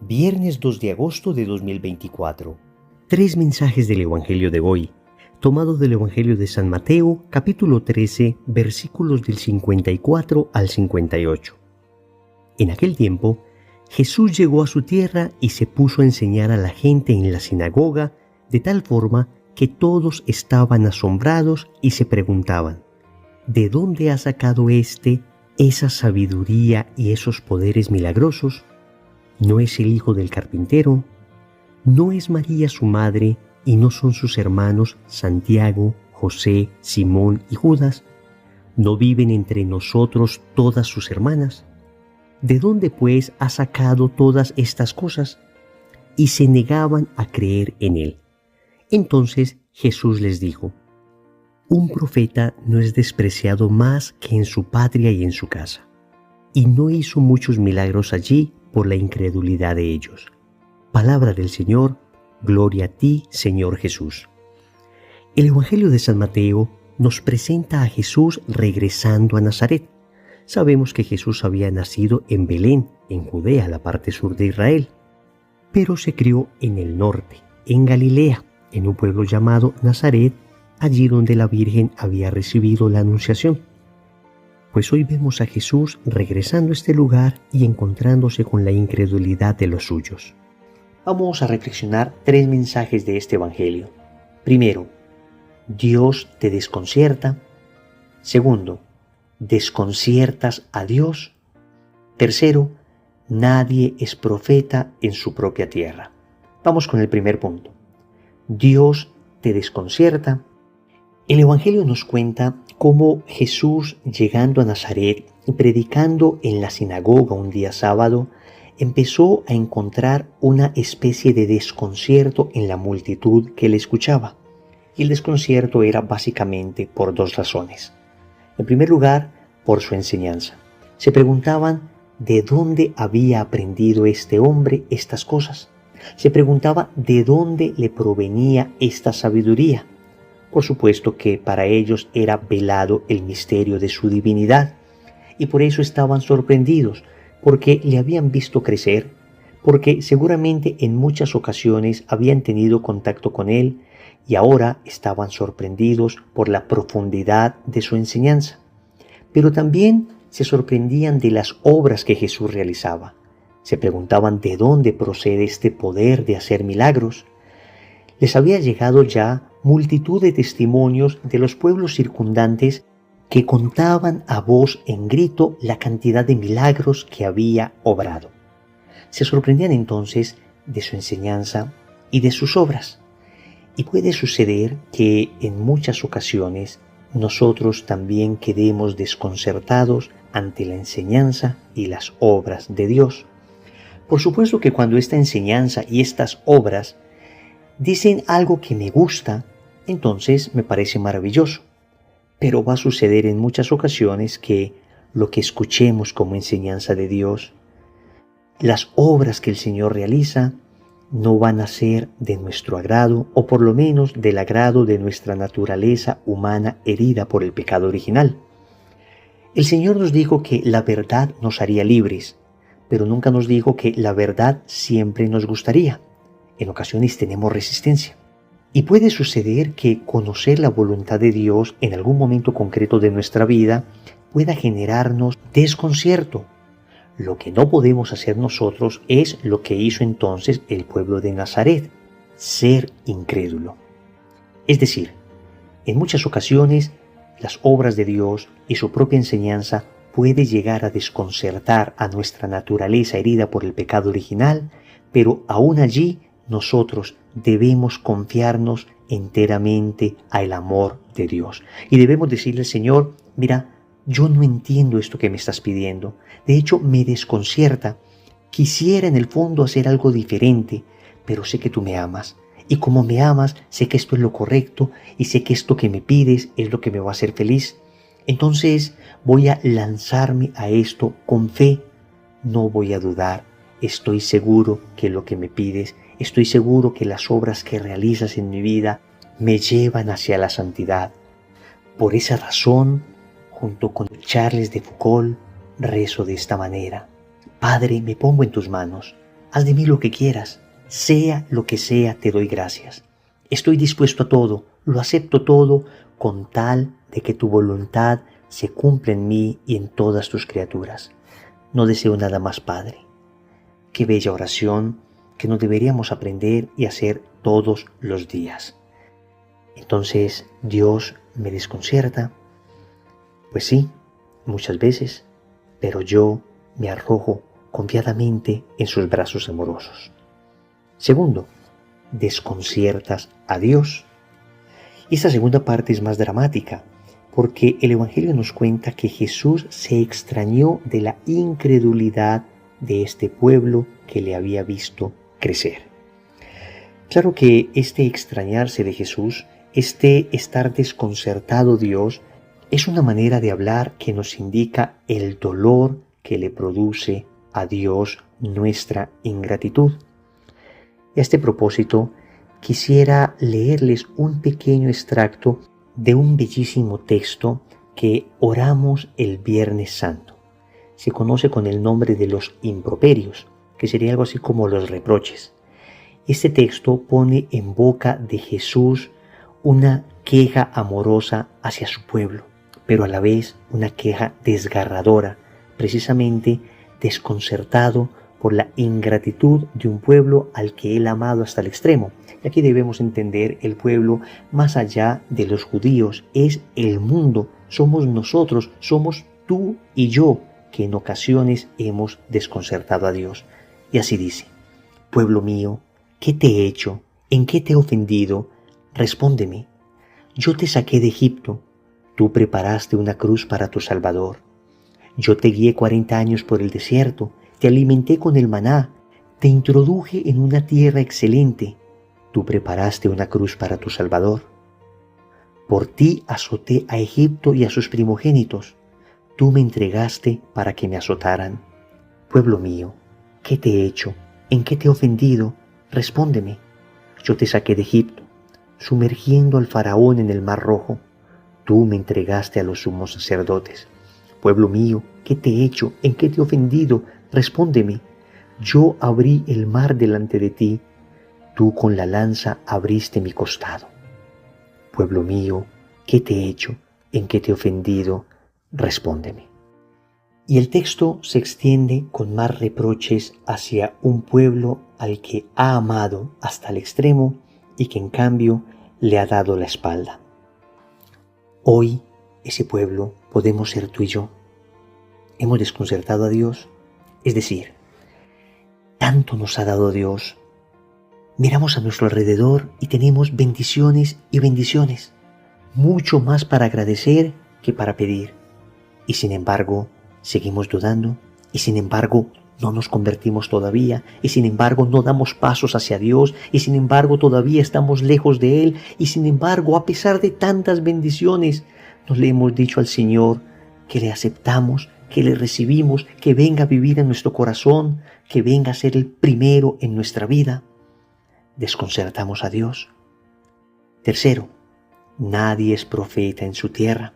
Viernes 2 de agosto de 2024. Tres mensajes del Evangelio de hoy, tomado del Evangelio de San Mateo, capítulo 13, versículos del 54 al 58. En aquel tiempo, Jesús llegó a su tierra y se puso a enseñar a la gente en la sinagoga, de tal forma que todos estaban asombrados y se preguntaban: ¿de dónde ha sacado esa sabiduría y esos poderes milagrosos? ¿No es el hijo del carpintero? ¿No es María su madre y no son sus hermanos Santiago, José, Simón y Judas? ¿No viven entre nosotros todas sus hermanas? ¿De dónde pues ha sacado todas estas cosas? Y se negaban a creer en él. Entonces Jesús les dijo: un profeta no es despreciado más que en su patria y en su casa. Y no hizo muchos milagros allí por la incredulidad de ellos. Palabra del Señor, gloria a ti, Señor Jesús. El Evangelio de San Mateo nos presenta a Jesús regresando a Nazaret. Sabemos que Jesús había nacido en Belén, en Judea, la parte sur de Israel, pero se crió en el norte, en Galilea, en un pueblo llamado Nazaret, allí donde la Virgen había recibido la Anunciación. Pues hoy vemos a Jesús regresando a este lugar y encontrándose con la incredulidad de los suyos. Vamos a reflexionar tres mensajes de este Evangelio. Primero, Dios te desconcierta. Segundo, desconciertas a Dios. Tercero, nadie es profeta en su propia tierra. Vamos con el primer punto. Dios te desconcierta. El Evangelio nos cuenta cómo Jesús, llegando a Nazaret y predicando en la sinagoga un día sábado, empezó a encontrar una especie de desconcierto en la multitud que le escuchaba. Y el desconcierto era básicamente por dos razones. En primer lugar, por su enseñanza. Se preguntaban de dónde había aprendido este hombre estas cosas. Se preguntaba de dónde le provenía esta sabiduría. Por supuesto que para ellos era velado el misterio de su divinidad, y por eso estaban sorprendidos, porque le habían visto crecer, porque seguramente en muchas ocasiones habían tenido contacto con él, y ahora estaban sorprendidos por la profundidad de su enseñanza. Pero también se sorprendían de las obras que Jesús realizaba. Se preguntaban de dónde procede este poder de hacer milagros. Les había llegado ya multitud de testimonios de los pueblos circundantes que contaban a voz en grito la cantidad de milagros que había obrado. Se sorprendían entonces de su enseñanza y de sus obras. Y puede suceder que en muchas ocasiones nosotros también quedemos desconcertados ante la enseñanza y las obras de Dios. Por supuesto que cuando esta enseñanza y estas obras dicen algo que me gusta, entonces me parece maravilloso. Pero va a suceder en muchas ocasiones que lo que escuchemos como enseñanza de Dios, las obras que el Señor realiza, no van a ser de nuestro agrado, o por lo menos del agrado de nuestra naturaleza humana herida por el pecado original. El Señor nos dijo que la verdad nos haría libres, pero nunca nos dijo que la verdad siempre nos gustaría. En ocasiones tenemos resistencia. Y puede suceder que conocer la voluntad de Dios en algún momento concreto de nuestra vida pueda generarnos desconcierto. Lo que no podemos hacer nosotros es lo que hizo entonces el pueblo de Nazaret: ser incrédulo. Es decir, en muchas ocasiones las obras de Dios y su propia enseñanza puede llegar a desconcertar a nuestra naturaleza herida por el pecado original, pero aún allí nosotros debemos confiarnos enteramente al amor de Dios. Y debemos decirle al Señor: mira, yo no entiendo esto que me estás pidiendo. De hecho, me desconcierta. Quisiera en el fondo hacer algo diferente, pero sé que tú me amas. Y como me amas, sé que esto es lo correcto y sé que esto que me pides es lo que me va a hacer feliz. Entonces voy a lanzarme a esto con fe. No voy a dudar. Estoy seguro que lo que me pides, estoy seguro que las obras que realizas en mi vida me llevan hacia la santidad. Por esa razón, junto con Charles de Foucault, rezo de esta manera: Padre, me pongo en tus manos. haz de mí lo que quieras, sea lo que sea, te doy gracias. Estoy dispuesto a todo, lo acepto todo, con tal de que tu voluntad se cumpla en mí y en todas tus criaturas. No deseo nada más, Padre. Qué bella oración que nos deberíamos aprender y hacer todos los días. Entonces, ¿Dios me desconcierta? Pues sí, muchas veces, pero yo me arrojo confiadamente en sus brazos amorosos. Segundo, desconciertas a Dios. Y esta segunda parte es más dramática, porque el Evangelio nos cuenta que Jesús se extrañó de la incredulidad de este pueblo que le había visto crecer. Claro que este extrañarse de Jesús, este estar desconcertado Dios, es una manera de hablar que nos indica el dolor que le produce a Dios nuestra ingratitud. Y a este propósito, quisiera leerles un pequeño extracto de un bellísimo texto que oramos el Viernes Santo. Se conoce con el nombre de los improperios, que sería algo así como los reproches. Este texto pone en boca de Jesús una queja amorosa hacia su pueblo, pero a la vez una queja desgarradora, precisamente desconcertado por la ingratitud de un pueblo al que él ha amado hasta el extremo. Y aquí debemos entender el pueblo más allá de los judíos, es el mundo, somos nosotros, somos tú y yo, que en ocasiones hemos desconcertado a Dios. Y así dice: pueblo mío, ¿qué te he hecho? ¿En qué te he ofendido? Respóndeme. Yo te saqué de Egipto, tú preparaste una cruz para tu Salvador. Yo te guié 40 años por el desierto, te alimenté con el maná, te introduje en una tierra excelente, tú preparaste una cruz para tu Salvador. Por ti azoté a Egipto y a sus primogénitos, tú me entregaste para que me azotaran. Pueblo mío, ¿qué te he hecho? ¿En qué te he ofendido? Respóndeme. Yo te saqué de Egipto, sumergiendo al faraón en el mar rojo, tú me entregaste a los sumos sacerdotes. Pueblo mío, ¿qué te he hecho? ¿En qué te he ofendido? Respóndeme. Yo abrí el mar delante de ti, tú con la lanza abriste mi costado. Pueblo mío, ¿qué te he hecho? ¿En qué te he ofendido? Respóndeme. Y el texto se extiende con más reproches hacia un pueblo al que ha amado hasta el extremo y que en cambio le ha dado la espalda. Hoy, ese pueblo podemos ser tú y yo. Hemos desconcertado a Dios, es decir, tanto nos ha dado Dios. Miramos a nuestro alrededor y tenemos bendiciones y bendiciones, mucho más para agradecer que para pedir. Y sin embargo, seguimos dudando, y sin embargo, no nos convertimos todavía, y sin embargo, no damos pasos hacia Dios, y sin embargo, todavía estamos lejos de Él, y sin embargo, a pesar de tantas bendiciones, no le hemos dicho al Señor que le aceptamos, que le recibimos, que venga a vivir en nuestro corazón, que venga a ser el primero en nuestra vida. Desconcertamos a Dios. Tercero, nadie es profeta en su tierra.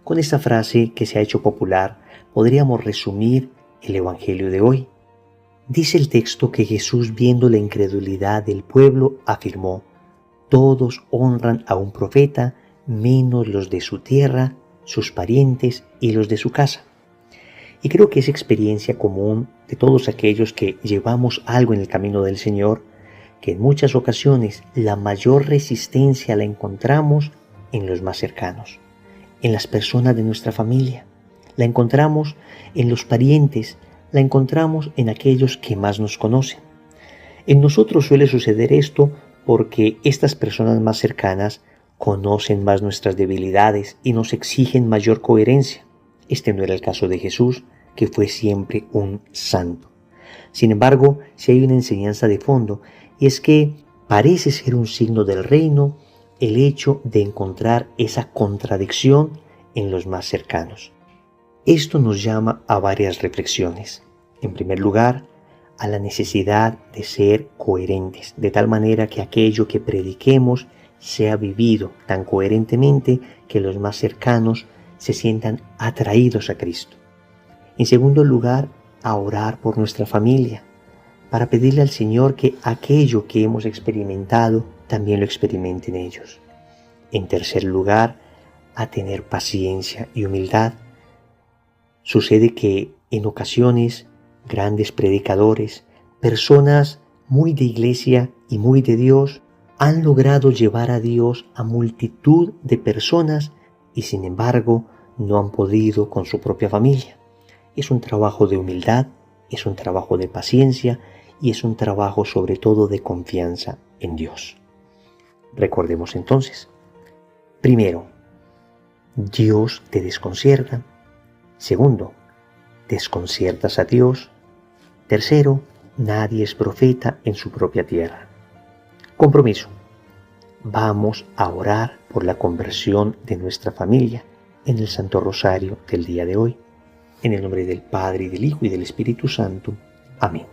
Con esta frase que se ha hecho popular, podríamos resumir el Evangelio de hoy. Dice el texto que Jesús, viendo la incredulidad del pueblo, afirmó: todos honran a un profeta, menos los de su tierra, sus parientes y los de su casa. Y creo que es experiencia común de todos aquellos que llevamos algo en el camino del Señor, que en muchas ocasiones la mayor resistencia la encontramos en los más cercanos, en las personas de nuestra familia, la encontramos en los parientes, la encontramos en aquellos que más nos conocen. En nosotros suele suceder esto porque estas personas más cercanas conocen más nuestras debilidades y nos exigen mayor coherencia. Este no era el caso de Jesús, que fue siempre un santo. Sin embargo, si hay una enseñanza de fondo, y es que parece ser un signo del reino el hecho de encontrar esa contradicción en los más cercanos. Esto nos llama a varias reflexiones. En primer lugar, a la necesidad de ser coherentes, de tal manera que aquello que prediquemos sea vivido tan coherentemente que los más cercanos se sientan atraídos a Cristo. En segundo lugar, a orar por nuestra familia, para pedirle al Señor que aquello que hemos experimentado también lo experimenten ellos. En tercer lugar, a tener paciencia y humildad. Sucede que en ocasiones grandes predicadores, personas muy de iglesia y muy de Dios, han logrado llevar a Dios a multitud de personas y sin embargo no han podido con su propia familia. Es un trabajo de humildad, es un trabajo de paciencia y es un trabajo sobre todo de confianza en Dios. Recordemos entonces, primero, Dios te desconcierta. Segundo, desconciertas a Dios. Tercero, nadie es profeta en su propia tierra. Compromiso. Vamos a orar por la conversión de nuestra familia en el Santo Rosario del día de hoy. En el nombre del Padre, y del Hijo, y del Espíritu Santo. Amén.